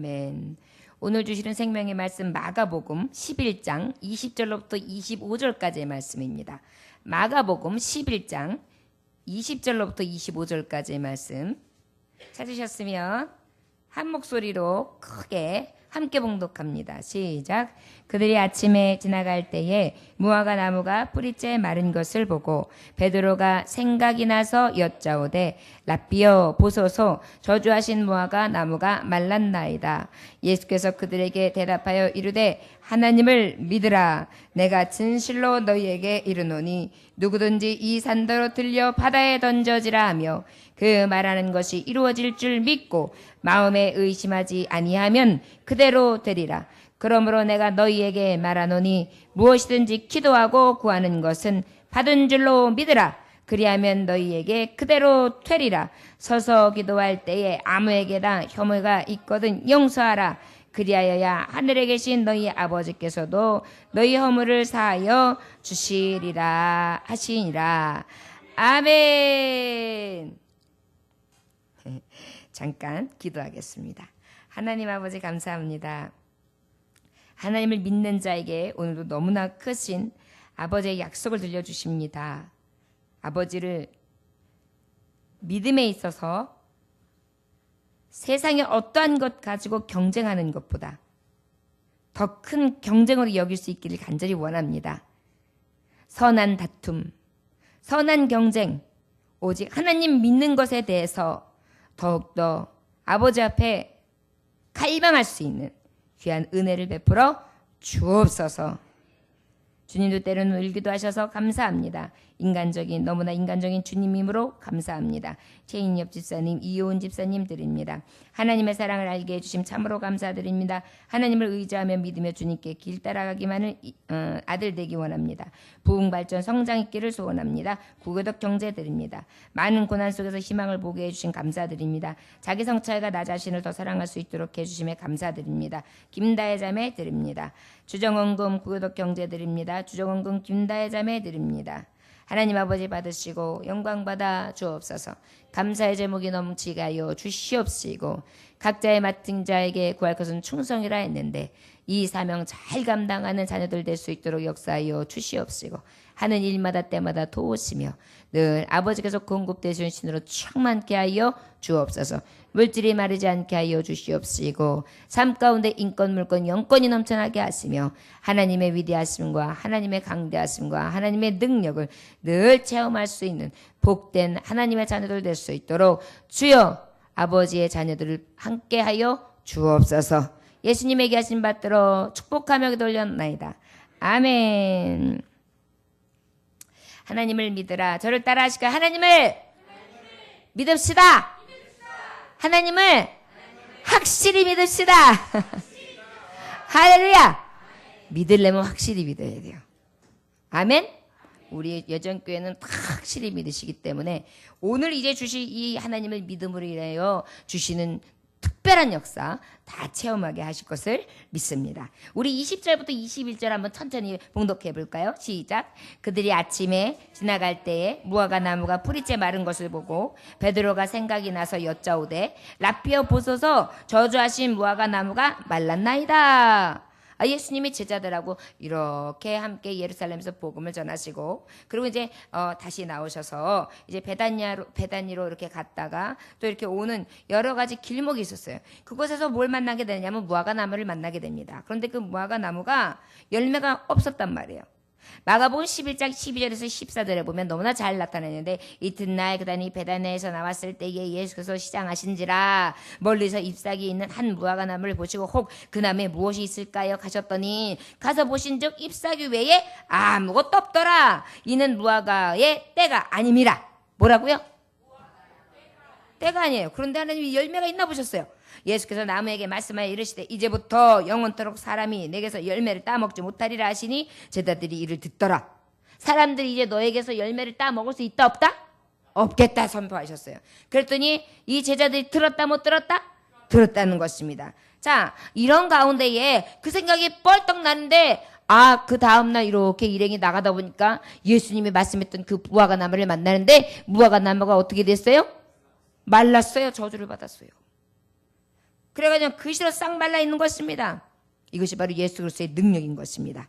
아멘. 오늘 주시는 생명의 말씀 마가복음 11장 20절로부터 25절까지의 말씀입니다. 마가복음 11장 20절로부터 25절까지의 말씀 찾으셨으면 한 목소리로 크게 함께 봉독합니다. 시작. 그들이 아침에 지나갈 때에 무화과 나무가 뿌리째 마른 것을 보고 베드로가 생각이 나서 여짜오되 라삐여 보소서 저주하신 무화과 나무가 말랐나이다. 예수께서 그들에게 대답하여 이르되 하나님을 믿으라. 내가 진실로 너희에게 이르노니 누구든지 이 산더러 들려 바다에 던져지라 하며 그 말하는 것이 이루어질 줄 믿고 마음에 의심하지 아니하면 그대로 되리라. 그러므로 내가 너희에게 말하노니 무엇이든지 기도하고 구하는 것은 받은 줄로 믿으라. 그리하면 너희에게 그대로 되리라. 서서 기도할 때에 아무에게나 혐오가 있거든 용서하라. 그리하여야 하늘에 계신 너희 아버지께서도 너희 허물을 사하여 주시리라 하시니라. 아멘. 잠깐 기도하겠습니다. 하나님 아버지 감사합니다. 하나님을 믿는 자에게 오늘도 너무나 크신 아버지의 약속을 들려주십니다. 아버지를 믿음에 있어서 세상의 어떠한 것 가지고 경쟁하는 것보다 더 큰 경쟁으로 여길 수 있기를 간절히 원합니다. 선한 다툼, 선한 경쟁, 오직 하나님 믿는 것에 대해서 더욱더 아버지 앞에 갈망할 수 있는 귀한 은혜를 베풀어 주옵소서. 주님도 때로는 울기도 하셔서 감사합니다. 너무나 인간적인 주님이므로 감사합니다. 최인엽 집사님, 이효은 집사님 드립니다. 하나님의 사랑을 알게 해주심 참으로 감사드립니다. 하나님을 의지하며 믿으며 주님께 길 따라가기만을 아들 되기 원합니다. 부흥발전 성장 있기를 소원합니다. 구교덕 경제 드립니다. 많은 고난 속에서 희망을 보게 해주신 감사드립니다. 자기 성찰과 나 자신을 더 사랑할 수 있도록 해주심에 감사드립니다. 김다혜 자매 드립니다. 주정원금 구교덕 경제 드립니다. 주정원금 김다혜 자매 드립니다. 하나님 아버지 받으시고 영광 받아 주옵소서. 감사의 제목이 넘치게 하여 주시옵시고 각자의 맡은 자에게 구할 것은 충성이라 했는데 이 사명 잘 감당하는 자녀들 될 수 있도록 역사하여 주시옵시고 하는 일마다 때마다 도우시며 늘 아버지께서 공급되시는 신으로 충만케 하여 주옵소서. 물질이 마르지 않게 하여 주시옵시고 삶 가운데 인권 물권 영권이 넘쳐나게 하시며 하나님의 위대하심과 하나님의 강대하심과 하나님의 능력을 늘 체험할 수 있는 복된 하나님의 자녀들 될 수 있도록 주여 아버지의 자녀들을 함께하여 주옵소서. 예수님에게 하신 받들어 축복하며 기도올렸나이다. 아멘. 하나님을 믿으라. 저를 따라 하시까 하나님을 믿읍시다. 하나님을 확실히 믿읍시다. 할렐루야. 믿으려면 확실히 믿어야 돼요. 아멘. 우리 여전교회는 확실히 믿으시기 때문에 오늘 이제 주실 이 하나님을 믿음으로 인하여 주시는 특별한 역사 다 체험하게 하실 것을 믿습니다. 우리 20절부터 21절 한번 천천히 봉독해 볼까요? 시작. 그들이 아침에 지나갈 때에 무화과 나무가 뿌리째 마른 것을 보고 베드로가 생각이 나서 여짜오되 라삐어 보소서 저주하신 무화과 나무가 말랐나이다. 예수님이 제자들하고 이렇게 함께 예루살렘에서 복음을 전하시고 그리고 이제 다시 나오셔서 이제 베다니로 이렇게 갔다가 또 이렇게 오는 여러 가지 길목이 있었어요. 그곳에서 뭘 만나게 되냐면 무화과 나무를 만나게 됩니다. 그런데 그 무화과 나무가 열매가 없었단 말이에요. 마가복음 11장 12절에서 14절에 보면 너무나 잘 나타내는데 이튿날 그다니 베다니에서 나왔을 때에 예수께서 시장하신지라 멀리서 잎사귀 있는 한 무화과 나무를 보시고 혹 그 나무에 무엇이 있을까요? 가셨더니 가서 보신즉 잎사귀 외에 아무것도 없더라. 이는 무화과의 때가 아님이라. 뭐라고요? 때가 아니에요. 그런데 하나님이 열매가 있나 보셨어요. 예수께서 나무에게 말씀하여 이르시되 이제부터 영원토록 사람이 내게서 열매를 따먹지 못하리라 하시니 제자들이 이를 듣더라. 사람들이 이제 너에게서 열매를 따먹을 수 있다 없다? 없겠다 선포하셨어요. 그랬더니 이 제자들이 들었다 못 들었다? 들었다는 것입니다. 자, 이런 가운데에 그 생각이 뻘떡 나는데 그 다음날 이렇게 일행이 나가다 보니까 예수님이 말씀했던 그 무화과 나무를 만나는데 무화과 나무가 어떻게 됐어요? 말랐어요. 저주를 받았어요. 그래가지고 그 시로 싹 말라 있는 것입니다. 이것이 바로 예수 그리스도의 능력인 것입니다.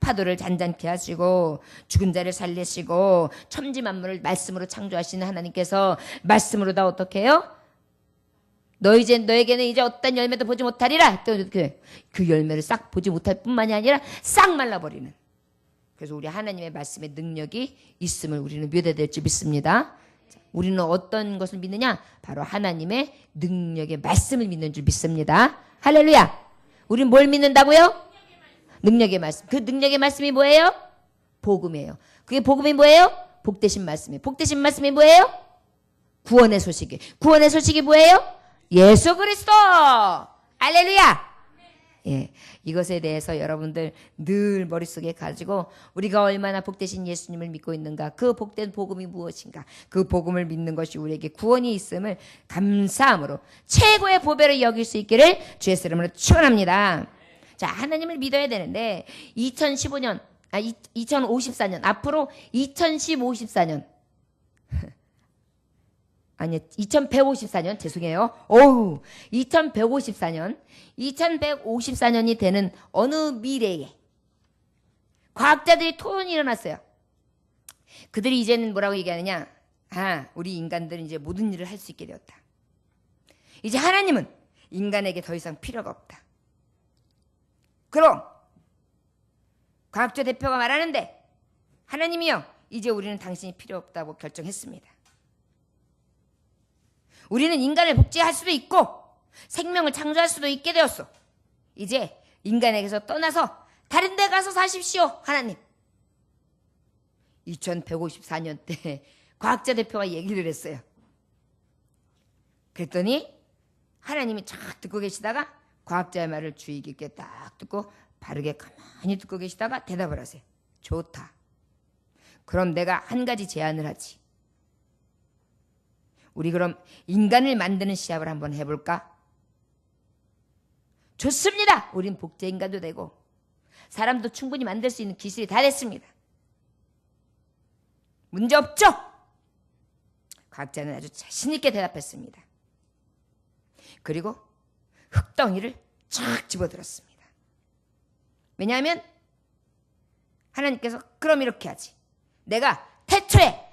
파도를 잔잔케 하시고 죽은 자를 살리시고 천지 만물을 말씀으로 창조하시는 하나님께서 말씀으로 다 어떻게 해요? 너에게는 이제 어떤 열매도 보지 못하리라. 또 그 열매를 싹 보지 못할 뿐만이 아니라 싹 말라버리는. 그래서 우리 하나님의 말씀의 능력이 있음을 우리는 믿어야 줄 믿습니다. 우리는 어떤 것을 믿느냐? 바로 하나님의 능력의 말씀을 믿는 줄 믿습니다. 할렐루야. 우리는 뭘 믿는다고요? 능력의 말씀. 그 능력의 말씀이 뭐예요? 복음이에요. 그게 복음이 뭐예요? 복되신 말씀이에요. 복되신 말씀이 뭐예요? 구원의 소식이에요. 구원의 소식이 뭐예요? 예수 그리스도. 할렐루야. 예, 이것에 대해서 여러분들 늘 머릿속에 가지고 우리가 얼마나 복되신 예수님을 믿고 있는가, 그 복된 복음이 무엇인가, 그 복음을 믿는 것이 우리에게 구원이 있음을 감사함으로 최고의 보배를 여길 수 있기를 주의 이름으로 축원합니다. 자, 하나님을 믿어야 되는데 2054년 앞으로 2154년 아니 2154년 죄송해요. 2154년이 되는 어느 미래에 과학자들이 토론이 일어났어요. 그들이 이제는 뭐라고 얘기하느냐? 우리 인간들은 이제 모든 일을 할 수 있게 되었다. 이제 하나님은 인간에게 더 이상 필요가 없다. 그럼 과학자 대표가 말하는데 하나님이요, 이제 우리는 당신이 필요 없다고 결정했습니다. 우리는 인간을 복제할 수도 있고 생명을 창조할 수도 있게 되었어. 이제 인간에게서 떠나서 다른 데 가서 사십시오, 하나님. 2154년 때 과학자 대표가 얘기를 했어요. 그랬더니 하나님이 쫙 듣고 계시다가 과학자의 말을 주의 깊게 딱 듣고 바르게 가만히 듣고 계시다가 대답을 하세요. 좋다. 그럼 내가 한 가지 제안을 하지. 우리 그럼 인간을 만드는 시합을 한번 해볼까? 좋습니다. 우린 복제 인간도 되고 사람도 충분히 만들 수 있는 기술이 다 됐습니다. 문제 없죠? 과학자는 아주 자신 있게 대답했습니다. 그리고 흙덩이를 쫙 집어들었습니다. 왜냐하면 하나님께서 그럼 이렇게 하지. 내가 태초에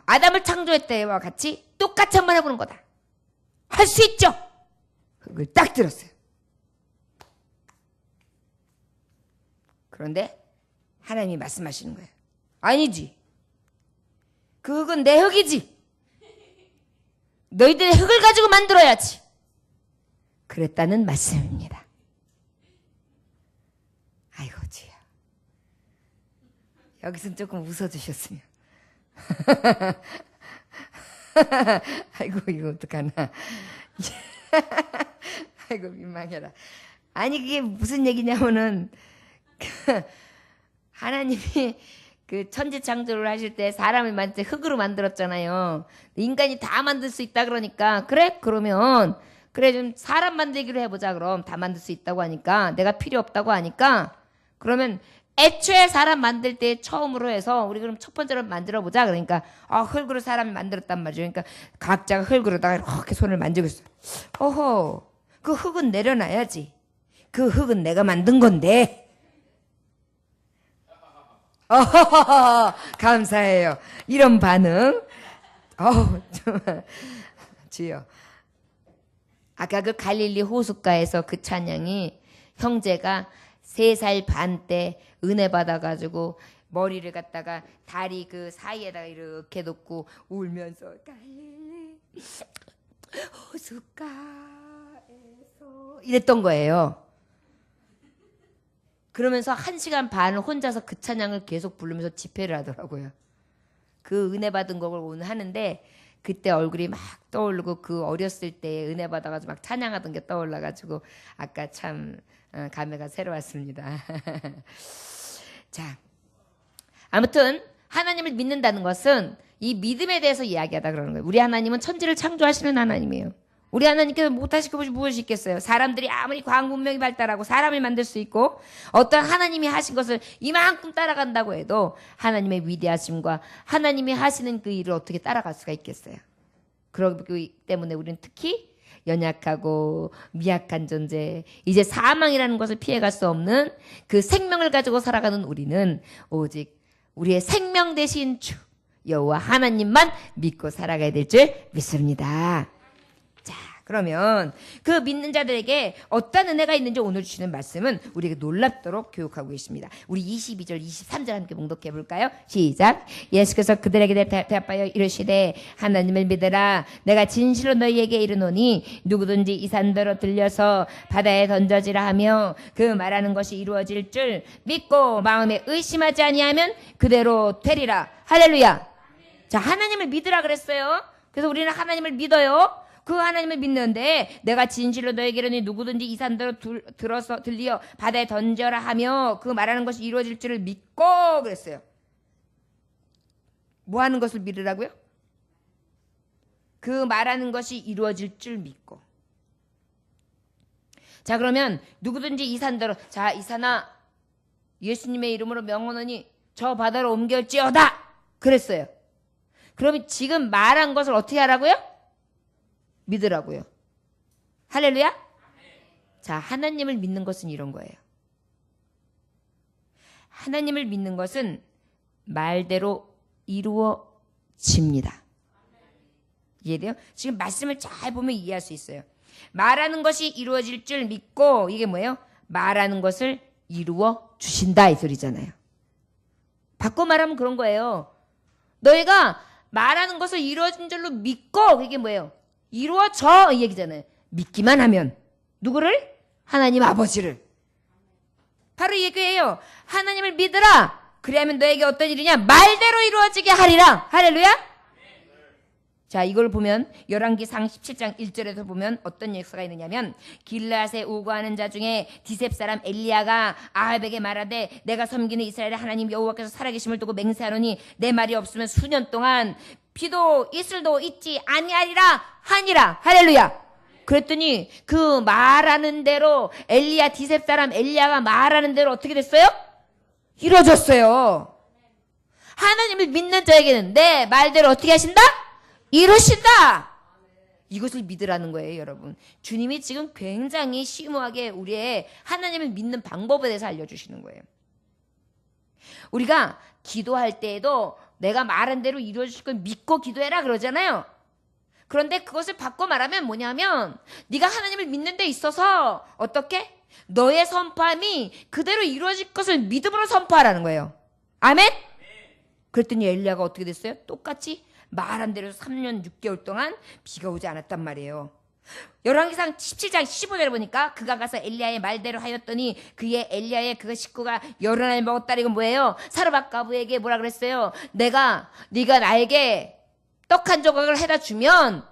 아담을 창조할 때와 같이 똑같이 한번 해보는 거다. 할 수 있죠? 흙을 딱 들었어요. 그런데 하나님이 말씀하시는 거예요. 아니지. 그 흙은 내 흙이지. 너희들의 흙을 가지고 만들어야지. 그랬다는 말씀입니다. 아이고 주여. 여기서는 조금 웃어주셨으면. 아이고 이거 어떡하나. 아이고 민망해라. 아니 그게 무슨 얘기냐면은 하나님이 그 천지 창조를 하실 때 사람을 만들 때 흙으로 만들었잖아요. 인간이 다 만들 수 있다 그러니까 그래? 그러면 그래 좀 사람 만들기로 해보자. 그럼 다 만들 수 있다고 하니까 내가 필요 없다고 하니까 그러면 애초에 사람 만들 때 처음으로 해서 우리 그럼 첫 번째로 만들어 보자. 그러니까 흙으로 사람을 만들었단 말이죠. 그러니까 각자가 흙으로다가 이렇게 손을 만지고 있어. 어허, 그 흙은 내려놔야지. 그 흙은 내가 만든 건데. 어허허허, 감사해요. 이런 반응. 정말 주여. 아까 그 갈릴리 호숫가에서 그 찬양이 형제가 3살 반 때 은혜 받아가지고 머리를 갖다가 다리 그 사이에다가 이렇게 놓고 울면서 갈릴리 호숫가에서 이랬던 거예요. 그러면서 1시간 반을 혼자서 그 찬양을 계속 부르면서 집회를 하더라고요. 그 은혜 받은 곡을 오늘 하는데 그때 얼굴이 막 떠오르고 그 어렸을 때 은혜 받아가지고 막 찬양하던 게 떠올라가지고 아까 참 감회가 새로웠습니다. 자, 아무튼 하나님을 믿는다는 것은 이 믿음에 대해서 이야기하다 그러는 거예요. 우리 하나님은 천지를 창조하시는 하나님이에요. 우리 하나님께서 못하실 것이 무엇이 있겠어요? 사람들이 아무리 과학 문명이 발달하고 사람을 만들 수 있고 어떤 하나님이 하신 것을 이만큼 따라간다고 해도 하나님의 위대하심과 하나님이 하시는 그 일을 어떻게 따라갈 수가 있겠어요? 그렇기 때문에 우리는 특히 연약하고 미약한 존재, 이제 사망이라는 것을 피해갈 수 없는 그 생명을 가지고 살아가는 우리는 오직 우리의 생명 되신 주 여호와 하나님만 믿고 살아가야 될 줄 믿습니다. 자, 그러면 그 믿는 자들에게 어떤 은혜가 있는지 오늘 주시는 말씀은 우리에게 놀랍도록 교육하고 계십니다. 우리 22절, 23절 함께 봉독해 볼까요? 시작. 예수께서 그들에게 대답하여 이르시되 하나님을 믿으라. 내가 진실로 너희에게 이르노니 누구든지 이 산더러 들려서 바다에 던져지라 하며 그 말하는 것이 이루어질 줄 믿고 마음에 의심하지 아니하면 그대로 되리라. 할렐루야. 자, 하나님을 믿으라 그랬어요. 그래서 우리는 하나님을 믿어요. 그 하나님을 믿는데 내가 진실로 너에게 이르니 누구든지 이 산더러 들리어 바다에 던져라 하며 그 말하는 것이 이루어질 줄을 믿고 그랬어요. 뭐 하는 것을 믿으라고요? 그 말하는 것이 이루어질 줄 믿고. 자, 그러면 누구든지 이 산더러, 자, 이 산아 예수님의 이름으로 명하노니 저 바다로 옮길지어다 그랬어요. 그러면 지금 말한 것을 어떻게 하라고요? 믿으라고요. 할렐루야? 자, 하나님을 믿는 것은 이런 거예요. 하나님을 믿는 것은 말대로 이루어집니다. 이해돼요? 지금 말씀을 잘 보면 이해할 수 있어요. 말하는 것이 이루어질 줄 믿고, 이게 뭐예요? 말하는 것을 이루어 주신다 이 소리잖아요. 바꿔 말하면 그런 거예요. 너희가 말하는 것을 이루어진 줄로 믿고, 이게 뭐예요? 이루어져 이 얘기잖아요. 믿기만 하면 누구를? 하나님 아버지를. 바로 이 얘기예요. 하나님을 믿으라. 그래야면 너에게 어떤 일이냐? 말대로 이루어지게 하리라. 할렐루야. 자, 이걸 보면 열왕기상 17장 1절에서 보면 어떤 역사가 있느냐면 길르앗에 우거하는 자 중에 디셉 사람 엘리야가 아합에게 말하되 내가 섬기는 이스라엘의 하나님 여호와께서 살아계심을 두고 맹세하노니 내 말이 없으면 수년 동안 비도 이슬도 있지 아니하리라 하니라. 할렐루야. 그랬더니 그 말하는 대로 엘리야 디셉 사람 엘리야가 말하는 대로 어떻게 됐어요? 이루어졌어요. 하나님을 믿는 자에게는 내 말대로 어떻게 하신다? 이루신다. 이것을 믿으라는 거예요, 여러분. 주님이 지금 굉장히 심오하게 우리의 하나님을 믿는 방법에 대해서 알려주시는 거예요. 우리가 기도할 때에도 내가 말한 대로 이루어질 걸 믿고 기도해라 그러잖아요. 그런데 그것을 바꿔 말하면 뭐냐면 네가 하나님을 믿는 데 있어서 어떻게? 너의 선포함이 그대로 이루어질 것을 믿음으로 선포하라는 거예요. 아멘? 그랬더니 엘리야가 어떻게 됐어요? 똑같이 말한 대로 3년 6개월 동안 비가 오지 않았단 말이에요. 열왕기상 17장 15절에 보니까 그가 가서 엘리야의 말대로 하였더니 엘리야의 그 식구가 여러 날 먹었다. 이건 뭐예요? 사르밧 가부에게 뭐라 그랬어요? 네가 나에게 떡 한 조각을 해다 주면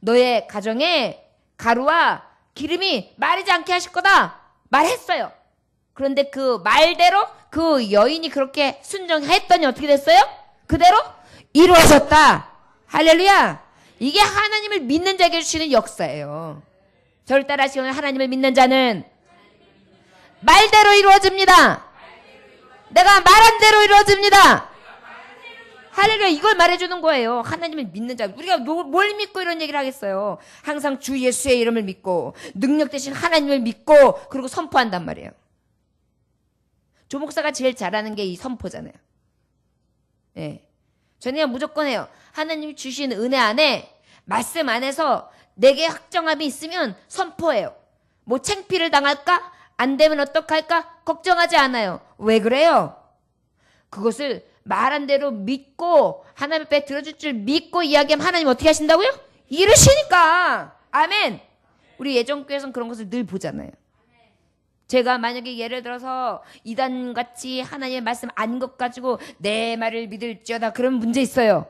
너의 가정에 가루와 기름이 마르지 않게 하실 거다 말했어요. 그런데 그 말대로 그 여인이 그렇게 순종했더니 어떻게 됐어요? 그대로 이루어졌다. 할렐루야. 이게 하나님을 믿는 자에게 주시는 역사예요. 저를 따라하시는 하나님을 믿는 자는 말대로 이루어집니다. 내가 말한 대로 이루어집니다. 할렐루야. 이걸 말해주는 거예요. 하나님을 믿는 자. 우리가 뭘 믿고 이런 얘기를 하겠어요. 항상 주 예수의 이름을 믿고 능력 되신 하나님을 믿고 그리고 선포한단 말이에요. 조 목사가 제일 잘하는 게 이 선포잖아요. 예. 저는 무조건 해요. 하나님이 주신 은혜 안에 말씀 안에서 내게 확정함이 있으면 선포해요. 뭐 창피를 당할까? 안 되면 어떡할까? 걱정하지 않아요. 왜 그래요? 그것을 말한 대로 믿고 하나님 앞에 들어줄 줄 믿고 이야기하면 하나님 어떻게 하신다고요? 이루시니까. 아멘. 우리 예전교회에서는 그런 것을 늘 보잖아요. 제가 만약에 예를 들어서 이단같이 하나님의 말씀 아닌 것 가지고 내 말을 믿을지어다 그런 문제 있어요.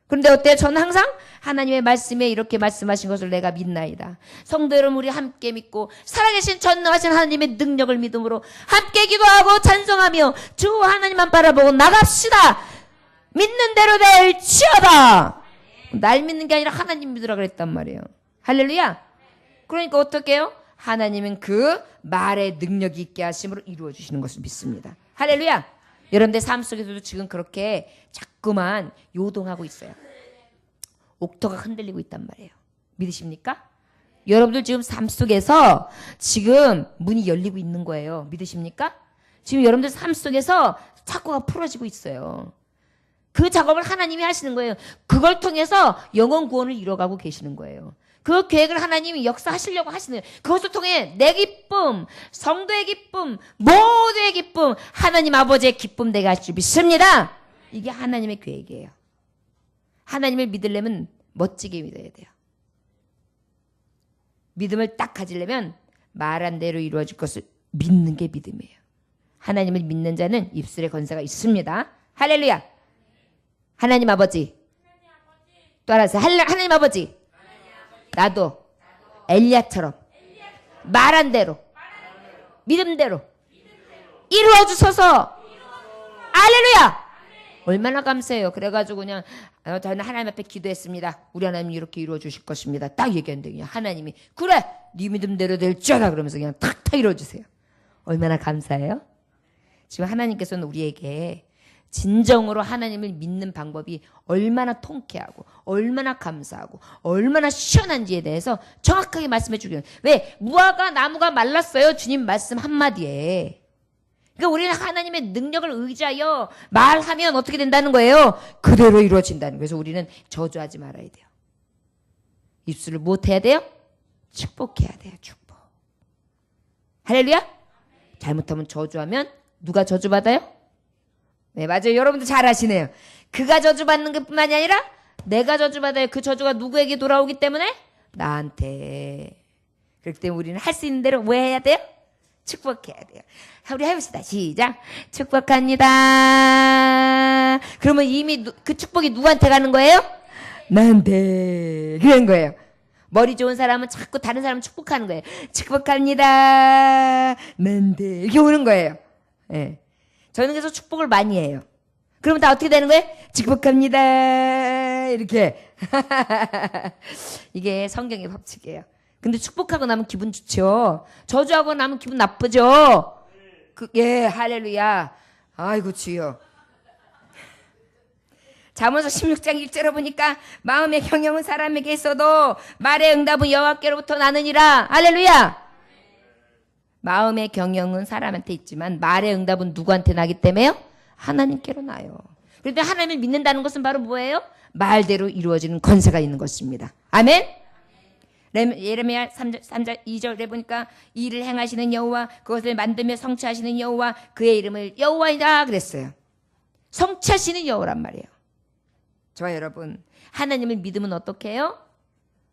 그런데 어때요? 저는 항상 하나님의 말씀에 이렇게 말씀하신 것을 내가 믿나이다. 성도 여러분, 우리 함께 믿고 살아계신 전능하신 하나님의 능력을 믿음으로 함께 기도하고 찬송하며 주 하나님만 바라보고 나갑시다. 믿는 대로 될지어다. 날 믿는 게 아니라 하나님 믿으라 그랬단 말이에요. 할렐루야. 그러니까 어떻게 해요? 하나님은 그 말의 능력이 있게 하심으로 이루어 주시는 것을 믿습니다. 할렐루야. 여러분들 삶 속에서도 지금 그렇게 자꾸만 요동하고 있어요. 옥토가 흔들리고 있단 말이에요. 믿으십니까? 여러분들 지금 삶 속에서 지금 문이 열리고 있는 거예요. 믿으십니까? 지금 여러분들 삶 속에서 착고가 풀어지고 있어요. 그 작업을 하나님이 하시는 거예요. 그걸 통해서 영혼 구원을 이뤄가고 계시는 거예요. 그 계획을 하나님이 역사하시려고 하시는 거예요. 그것을 통해 내 기쁨, 성도의 기쁨, 모두의 기쁨, 하나님 아버지의 기쁨 되게 하실 줄 믿습니다. 이게 하나님의 계획이에요. 하나님을 믿으려면 멋지게 믿어야 돼요. 믿음을 딱 가지려면 말한 대로 이루어질 것을 믿는 게 믿음이에요. 하나님을 믿는 자는 입술에 권세가 있습니다. 할렐루야. 하나님 아버지. 또 알았어요. 하나님 아버지. 나도 엘리야처럼 말한 대로 믿음대로 이루어 주소서. 할렐루야. 얼마나 감사해요. 그래가지고 그냥 저는 하나님 앞에 기도했습니다. 우리 하나님이 이렇게 이루어 주실 것입니다. 딱 얘기했는데 그냥 하나님이 그래 네 믿음대로 될지어다 그러면서 그냥 탁탁 이루어 주세요. 얼마나 감사해요. 지금 하나님께서는 우리에게 진정으로 하나님을 믿는 방법이 얼마나 통쾌하고 얼마나 감사하고 얼마나 시원한지에 대해서 정확하게 말씀해 주기는. 왜? 무화과 나무가 말랐어요. 주님 말씀 한마디에. 그러니까 우리는 하나님의 능력을 의지하여 말하면 어떻게 된다는 거예요? 그대로 이루어진다는 거예요. 그래서 우리는 저주하지 말아야 돼요. 입술을 못해야 돼요? 축복해야 돼요. 축복. 할렐루야? 잘못하면 저주하면 누가 저주받아요? 네, 맞아요. 여러분들 잘 아시네요. 그가 저주받는 것뿐만이 아니라 내가 저주받아요. 그 저주가 누구에게 돌아오기 때문에? 나한테. 그렇기 때문에 우리는 할 수 있는 대로 왜 해야 돼요? 축복해야 돼요. 우리 해봅시다. 시작. 축복합니다. 그러면 이미 그 축복이 누구한테 가는 거예요? 나한테. 그런 거예요. 머리 좋은 사람은 자꾸 다른 사람 축복하는 거예요. 축복합니다. 나한테. 이렇게 오는 거예요. 네. 저는 그래서 축복을 많이 해요. 그러면 다 어떻게 되는 거예요? 축복합니다. 이렇게. 이게 성경의 법칙이에요. 근데 축복하고 나면 기분 좋죠. 저주하고 나면 기분 나쁘죠. 예, 할렐루야. 아이고 주여. 잠언서 16장 1절에 보니까 마음의 경영은 사람에게 있어도 말의 응답은 여호와께로부터 나느니라. 할렐루야. 마음의 경영은 사람한테 있지만 말의 응답은 누구한테 나기 때문에요? 하나님께로 나요. 그런데 하나님을 믿는다는 것은 바로 뭐예요? 말대로 이루어지는 권세가 있는 것입니다. 아멘. 예레미야 3절 2절에 보니까 이를 행하시는 여호와 그것을 만들며 성취하시는 여호와 그의 이름을 여호와이다 그랬어요. 성취하시는 여호란 말이에요. 저와 여러분 하나님을 믿으면 어떻게 해요?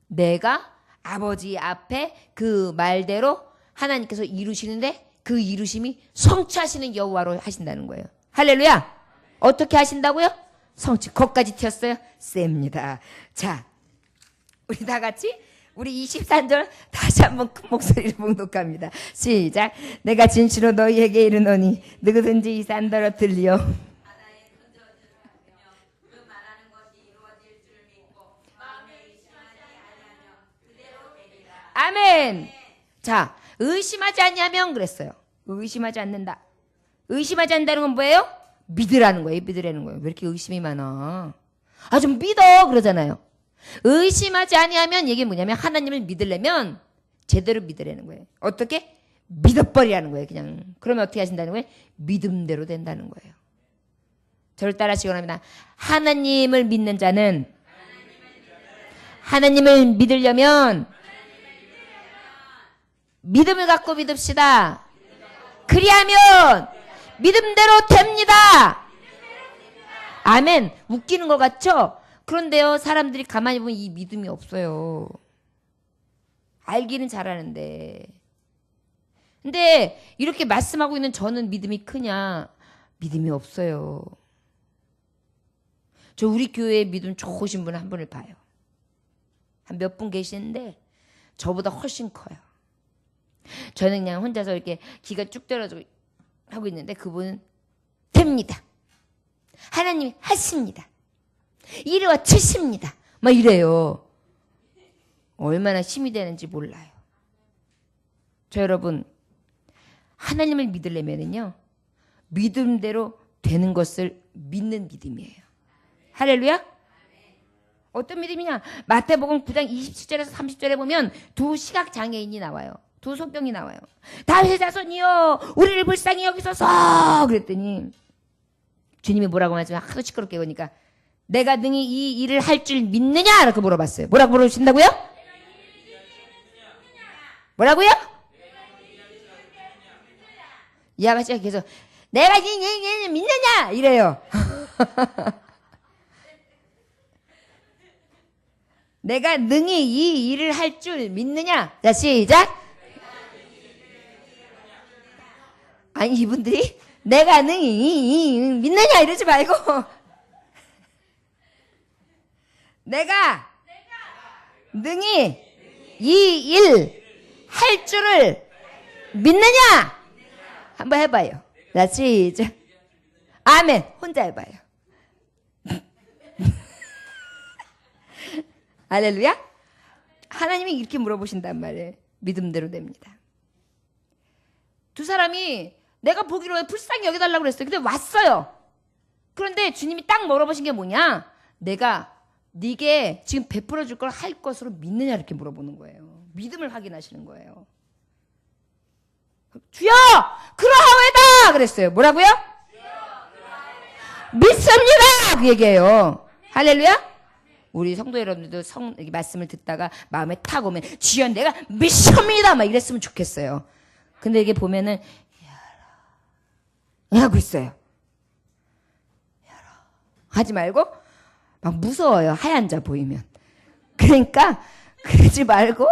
내가 아버지 앞에 그 말대로 하나님께서 이루시는데 그 이루심이 성취하시는 여호와로 하신다는 거예요. 할렐루야. 어떻게 하신다고요? 성취. 거기까지 튀었어요? 셉니다. 자, 우리 다 같이 우리 23절 다시 한번 큰 목소리로 봉독합니다. 시작. 내가 진실로 너희에게 이르노니 누구든지 이 산더러 들리어 아멘. 자, 의심하지 않냐면 그랬어요. 의심하지 않는다. 의심하지 않는다는 건 뭐예요? 믿으라는 거예요. 믿으라는 거예요. 왜 이렇게 의심이 많아? 아, 좀 믿어 그러잖아요. 의심하지 아니하면 이게 뭐냐면 하나님을 믿으려면 제대로 믿으라는 거예요. 어떻게? 믿어버리라는 거예요. 그냥. 그러면 어떻게 하신다는 거예요? 믿음대로 된다는 거예요. 저를 따라하시기 원합니다. 하나님을 믿는 자는 하나님을 믿으려면 믿음을 갖고 믿읍시다. 그리하면 믿음대로 됩니다. 아멘. 웃기는 것 같죠? 그런데요, 사람들이 가만히 보면 이 믿음이 없어요. 알기는 잘하는데. 근데 이렇게 말씀하고 있는 저는 믿음이 크냐? 믿음이 없어요. 저 우리 교회에 믿음 좋으신 분 한 분을 봐요. 한 몇 분 계시는데 저보다 훨씬 커요. 저는 그냥 혼자서 이렇게 기가 쭉 떨어지고 하고 있는데 그분은 됩니다. 하나님이 하십니다. 이리와 치십니다. 막 이래요. 얼마나 힘이 되는지 몰라요. 저 여러분 하나님을 믿으려면요 믿음대로 되는 것을 믿는 믿음이에요. 할렐루야. 어떤 믿음이냐? 마태복음 9장 27절에서 30절에 보면 두 시각장애인이 나와요. 두 손병이 나와요. 다윗의 자손이여 우리를 불쌍히 여기소서 그랬더니 주님이 뭐라고 말하지만 하도 시끄럽게 그러니까 내가 능히 이 일을 할 줄 믿느냐? 이렇게 물어봤어요. 뭐라고 물어보신다고요? 뭐라고요? 이 아가씨가 계속 내가 믿느냐? 이래요. 내가 능히 이 일을 할 줄 믿느냐? 자, 시작. 아니, 이분들이 내가 능히 믿느냐? 이러지 말고 내가 능히 이 일 할 줄을 믿느냐? 한번 해봐요. 자, 시작. 아멘. 혼자 해봐요. 할렐루야? 하나님이 이렇게 물어보신단 말이에요. 믿음대로 됩니다. 두 사람이 내가 보기로 불쌍히 여겨달라고 그랬어요. 근데 왔어요. 그런데 주님이 딱 물어보신 게 뭐냐? 내가 네게 지금 베풀어 줄 걸 할 것으로 믿느냐 이렇게 물어보는 거예요. 믿음을 확인하시는 거예요. 주여 그러하오이다 그랬어요. 뭐라고요? 믿습니다 그 얘기예요. 할렐루야? 우리 성도 여러분들도 말씀을 듣다가 마음에 탁 오면 주여 내가 믿습니다 막 이랬으면 좋겠어요. 근데 이게 보면은 하고 있어요. 하지 말고 막 무서워요. 하얀 자 보이면. 그러니까 그러지 말고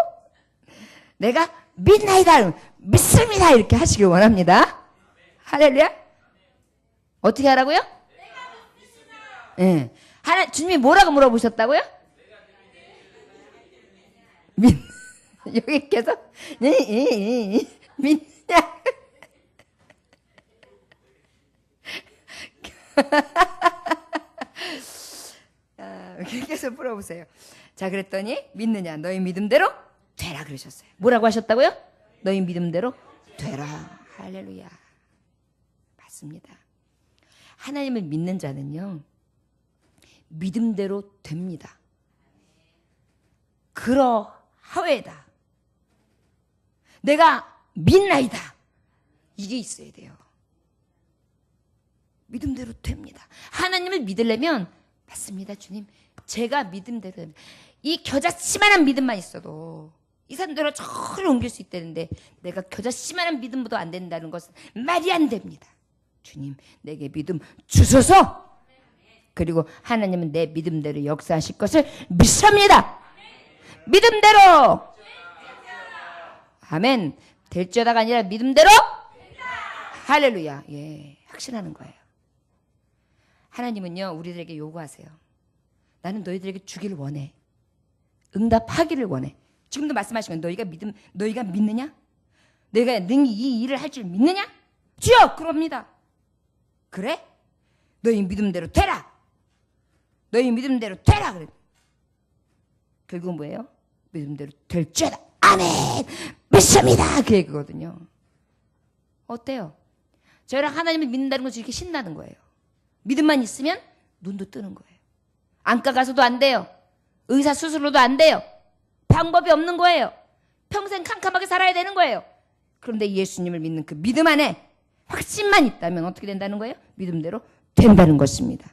내가 믿나이다 믿습니다 이렇게 하시길 원합니다. 할렐루야? 어떻게 하라고요? 예. 네. 주님이 뭐라고 물어보셨다고요? 여기 계속 믿냐? 계속 물어보세요. 자, 그랬더니 믿느냐? 너희 믿음대로 되라 그러셨어요. 뭐라고 하셨다고요? 너희 믿음대로 되라. 할렐루야. 맞습니다. 하나님을 믿는 자는요. 믿음대로 됩니다. 그러하외다. 내가 믿나이다. 이게 있어야 돼요. 믿음대로 됩니다. 하나님을 믿으려면 맞습니다. 주님. 제가 믿음대로 됩니다. 이 겨자씨만한 믿음만 있어도 이 사람들을 저를 옮길 수 있다는데 내가 겨자씨만한 믿음보다 안 된다는 것은 말이 안 됩니다. 주님 내게 믿음 주소서. 그리고 하나님은 내 믿음대로 역사하실 것을 믿습니다. 믿음대로. 아멘. 될지어다가 아니라 믿음대로. 할렐루야. 예, 확신하는 거예요. 하나님은요 우리들에게 요구하세요. 나는 너희들에게 주기를 원해. 응답하기를 원해. 지금도 말씀하시면 너희가 믿느냐? 내가 능히 이 일을 할 줄 믿느냐? 주여 그럽니다. 그래? 너희 믿음대로 되라. 너희 믿음대로 되라 그래. 결국은 뭐예요? 믿음대로 될지어다. 아멘. 믿습니다. 그 얘기거든요. 어때요? 저희랑 하나님을 믿는다는 것이 이렇게 신나는 거예요. 믿음만 있으면 눈도 뜨는 거예요. 안과 가서도 안 돼요. 의사 수술로도 안 돼요. 방법이 없는 거예요. 평생 캄캄하게 살아야 되는 거예요. 그런데 예수님을 믿는 그 믿음 안에 확신만 있다면 어떻게 된다는 거예요? 믿음대로 된다는 것입니다.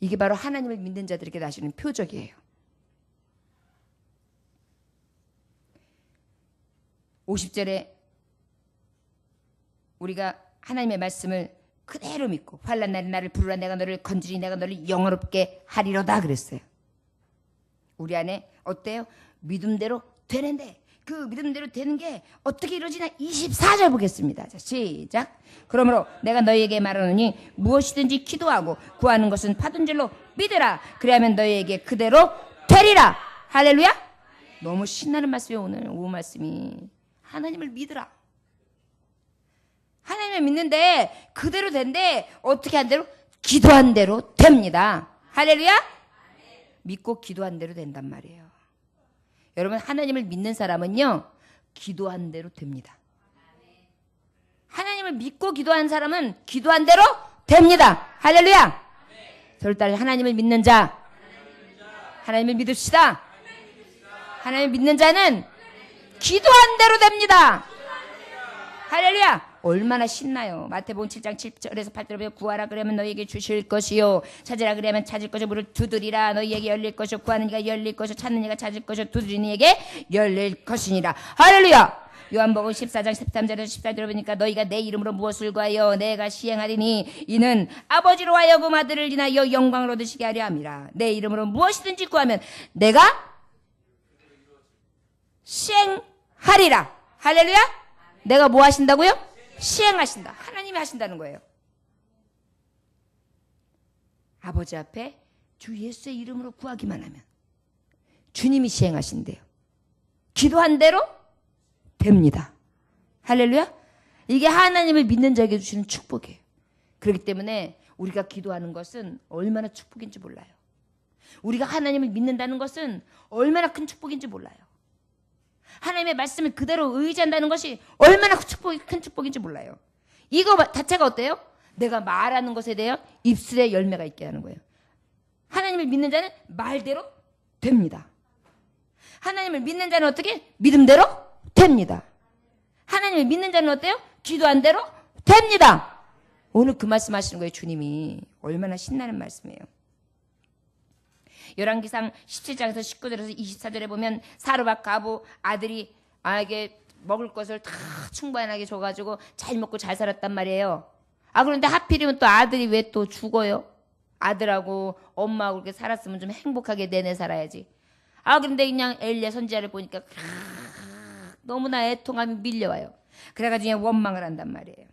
이게 바로 하나님을 믿는 자들에게 나시는 표적이에요. 50절에 우리가 하나님의 말씀을 그대로 믿고 환난 날에 나를 부르라 내가 너를 건지리 내가 너를 영화롭게 하리로다 그랬어요. 우리 안에 어때요? 믿음대로 되는데 그 믿음대로 되는 게 어떻게 이루어지나 24절 보겠습니다. 자, 시작. 그러므로 내가 너희에게 말하노니 무엇이든지 기도하고 구하는 것은 받은 줄로 믿으라. 그리하면 너희에게 그대로 되리라. 할렐루야. 너무 신나는 말씀이에요. 오늘 오후 말씀이. 하나님을 믿으라. 하나님을 믿는데 그대로 된대. 어떻게 한 대로? 기도한 대로 됩니다. 할렐루야. 믿고 기도한 대로 된단 말이에요. 여러분 하나님을 믿는 사람은요 기도한 대로 됩니다. 하나님을 믿고 기도한 사람은 기도한 대로 됩니다. 할렐루야. 절대 하나님을 믿는 자 하나님을 믿읍시다. 하나님을 믿는 자는 기도한 대로 됩니다. 할렐루야. 얼마나 신나요. 마태복음 7장 7절에서 8절에 보면 구하라 그러면 너희에게 주실 것이요 찾으라 그러면 찾을 것이요 문을 두드리라 너희에게 열릴 것이요 구하는 이가 열릴 것이요 찾는 이가 찾을 것이요 두드리는 이에게 열릴 것이니라. 할렐루야. 요한복음 14장 13절에서 14절에 보니까 너희가 내 이름으로 무엇을 구하여 내가 시행하리니 이는 아버지로 하여금 아들을 인하여 영광을 얻으시게 하려 함이라. 내 이름으로 무엇이든지 구하면 내가 시행하리라. 할렐루야. 내가 뭐 하신다고요? 시행하신다. 하나님이 하신다는 거예요. 아버지 앞에 주 예수의 이름으로 구하기만 하면 주님이 시행하신대요. 기도한 대로 됩니다. 할렐루야. 이게 하나님을 믿는 자에게 주시는 축복이에요. 그렇기 때문에 우리가 기도하는 것은 얼마나 축복인지 몰라요. 우리가 하나님을 믿는다는 것은 얼마나 큰 축복인지 몰라요. 하나님의 말씀을 그대로 의지한다는 것이 얼마나 큰 축복인지 몰라요. 이거 자체가 어때요? 내가 말하는 것에 대해 입술에 열매가 있게 하는 거예요. 하나님을 믿는 자는 말대로 됩니다. 하나님을 믿는 자는 어떻게? 믿음대로 됩니다. 하나님을 믿는 자는 어때요? 기도한 대로 됩니다. 오늘 그 말씀 하시는 거예요. 주님이. 얼마나 신나는 말씀이에요. 열왕기상 17장에서 19절에서 24절에 보면 사르밧 가부 아들이 아에게 먹을 것을 다 충분하게 줘가지고 잘 먹고 잘 살았단 말이에요. 그런데 하필이면 또 아들이 왜 또 죽어요? 아들하고 엄마하고 그렇게 살았으면 좀 행복하게 내내 살아야지. 그런데 그냥 엘리야 선지자를 보니까 너무나 애통함이 밀려와요. 그래가지고 그냥 원망을 한단 말이에요.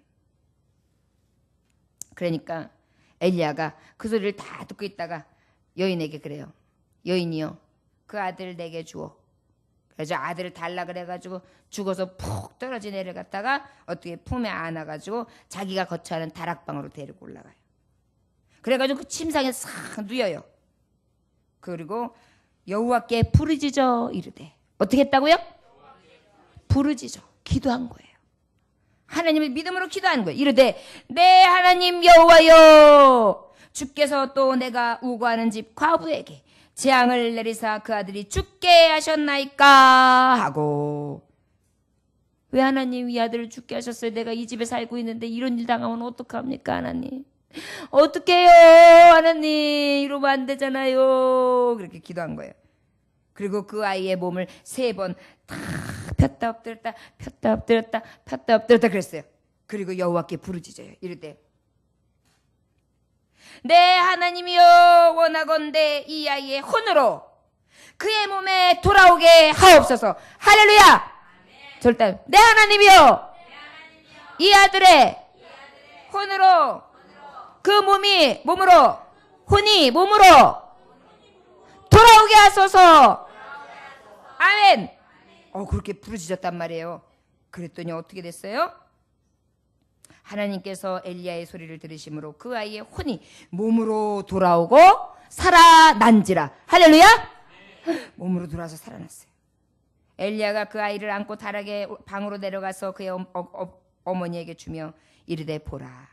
그러니까 엘리야가 그 소리를 다 듣고 있다가 여인에게 그래요. 여인이요, 그 아들을 내게 주어. 그래서 아들을 달라 그래가지고 죽어서 푹 떨어진 애를 갖다가 어떻게 품에 안아가지고 자기가 거처하는 다락방으로 데리고 올라가요. 그래가지고 그 침상에 싹 누워요. 그리고 여호와께 부르짖어 이르되. 어떻게 했다고요? 부르짖어. 기도한 거예요. 하나님을 믿음으로 기도하는 거예요. 이르되 내 하나님 여호와여, 주께서 또 내가 우고하는 집 과부에게 재앙을 내리사 그 아들이 죽게 하셨나이까 하고. 왜 하나님 이 아들을 죽게 하셨어요? 내가 이 집에 살고 있는데 이런 일 당하면 어떡합니까 하나님? 어떡해요 하나님, 이러면 안 되잖아요. 그렇게 기도한 거예요. 그리고 그 아이의 몸을 3번 다 폈다 엎드렸다 폈다 엎드렸다 폈다 엎드렸다 그랬어요. 그리고 여호와께 부르짖어요. 이르되 내 하나님이여, 원하건대 이 아이의 혼으로 그의 몸에 돌아오게 하옵소서. 할렐루야. 절대 내 하나님이여, 이 아들의 혼으로 그 혼이 몸으로 돌아오게 하소서. 아멘. 그렇게 부르짖었단 말이에요. 그랬더니 어떻게 됐어요? 하나님께서 엘리야의 소리를 들으심으로 그 아이의 혼이 몸으로 돌아오고 살아난지라. 할렐루야. 몸으로 돌아와서 살아났어요. 엘리야가 그 아이를 안고 다락의 방으로 내려가서 그의 어머니에게 주며 이르되 보라,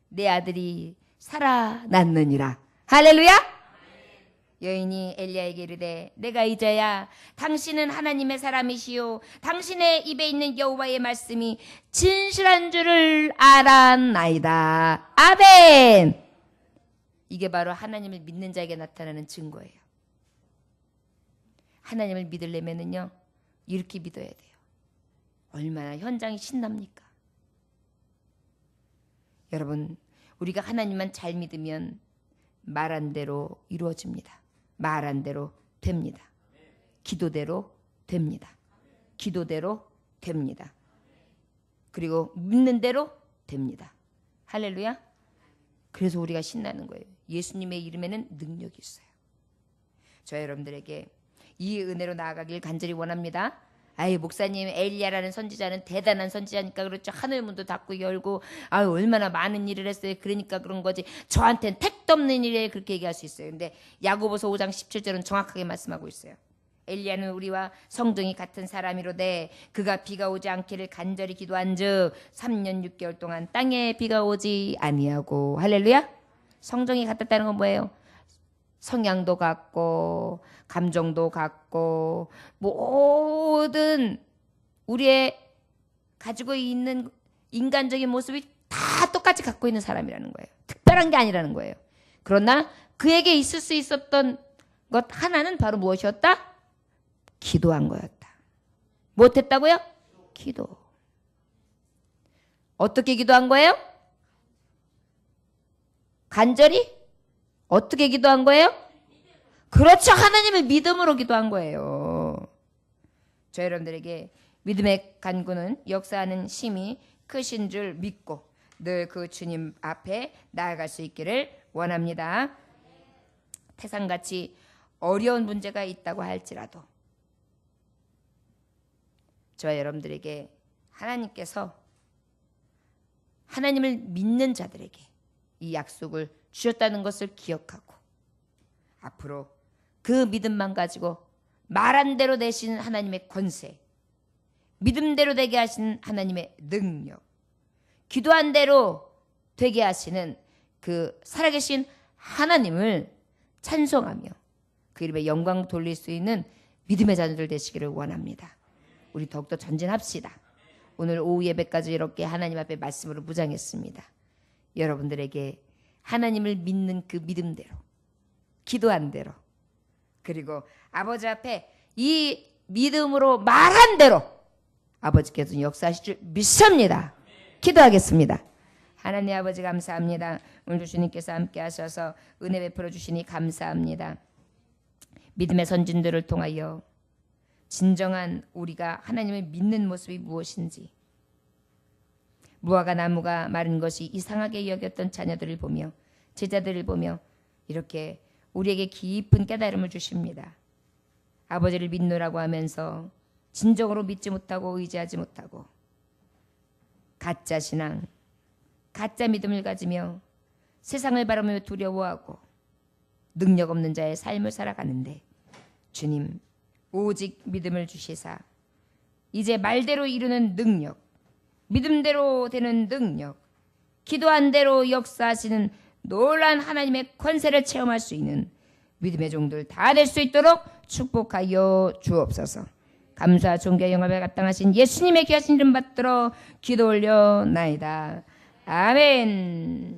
내 아들이 살아났느니라. 할렐루야. 여인이 엘리야에게 이르되 내가 이제야 당신은 하나님의 사람이시요 당신의 입에 있는 여호와의 말씀이 진실한 줄을 알았나이다. 아멘. 이게 바로 하나님을 믿는 자에게 나타나는 증거예요. 하나님을 믿으려면은요 이렇게 믿어야 돼요. 얼마나 현장이 신납니까? 여러분, 우리가 하나님만 잘 믿으면 말한 대로 이루어집니다. 말한 대로 됩니다. 기도대로 됩니다. 기도대로 됩니다. 그리고 믿는 대로 됩니다. 할렐루야. 그래서 우리가 신나는 거예요. 예수님의 이름에는 능력이 있어요. 저 여러분들에게 이 은혜로 나아가길 간절히 원합니다. 목사님, 엘리야라는 선지자는 대단한 선지자니까 그렇죠. 하늘 문도 닫고 열고 얼마나 많은 일을 했어요. 그러니까 그런 거지. 저한테는 택도 없는 일에 그렇게 얘기할 수 있어요. 근데 야고보서 5장 17절은 정확하게 말씀하고 있어요. 엘리야는 우리와 성정이 같은 사람이로되 그가 비가 오지 않기를 간절히 기도한즉 3년 6개월 동안 땅에 비가 오지 아니하고. 할렐루야. 성정이 같았다는 건 뭐예요? 성향도 같고 감정도 같고 모든 우리의 가지고 있는 인간적인 모습이 다 똑같이 갖고 있는 사람이라는 거예요. 특별한 게 아니라는 거예요. 그러나 그에게 있을 수 있었던 것 하나는 바로 무엇이었다? 기도한 거였다. 못했다고요? 기도. 어떻게 기도한 거예요? 간절히? 어떻게 기도한 거예요? 그렇죠. 하나님을 믿음으로 기도한 거예요. 저 여러분들에게 믿음의 간구는 역사하는 힘이 크신 줄 믿고 늘 그 주님 앞에 나아갈 수 있기를 원합니다. 태산같이 어려운 문제가 있다고 할지라도 저와 여러분들에게 하나님께서 하나님을 믿는 자들에게 이 약속을 주셨다는 것을 기억하고 앞으로 그 믿음만 가지고 말한 대로 되시는 하나님의 권세, 믿음대로 되게 하시는 하나님의 능력, 기도한 대로 되게 하시는 그 살아계신 하나님을 찬송하며 그 이름에 영광 돌릴 수 있는 믿음의 자녀들 되시기를 원합니다. 우리 더욱더 전진합시다. 오늘 오후 예배까지 이렇게 하나님 앞에 말씀으로 무장했습니다. 여러분들에게 하나님을 믿는 그 믿음대로, 기도한 대로, 그리고 아버지 앞에 이 믿음으로 말한 대로 아버지께서 역사하실 줄 믿습니다. 기도하겠습니다. 하나님 아버지 감사합니다. 오늘 주님께서 함께 하셔서 은혜 베풀어 주시니 감사합니다. 믿음의 선진들을 통하여 진정한 우리가 하나님을 믿는 모습이 무엇인지, 무화과 나무가 마른 것이 이상하게 여겼던 자녀들을 보며 제자들을 보며 이렇게 우리에게 깊은 깨달음을 주십니다. 아버지를 믿노라고 하면서 진정으로 믿지 못하고 의지하지 못하고 가짜 신앙, 가짜 믿음을 가지며 세상을 바라보며 두려워하고 능력 없는 자의 삶을 살아가는데 주님 오직 믿음을 주시사 이제 말대로 이루는 능력, 믿음대로 되는 능력, 기도한 대로 역사하시는 놀라운 하나님의 권세를 체험할 수 있는 믿음의 종들 다 될 수 있도록 축복하여 주옵소서. 감사 존귀 영광에 합당하신 예수님의 귀하신 이름 받들어 기도 올려나이다. 아멘.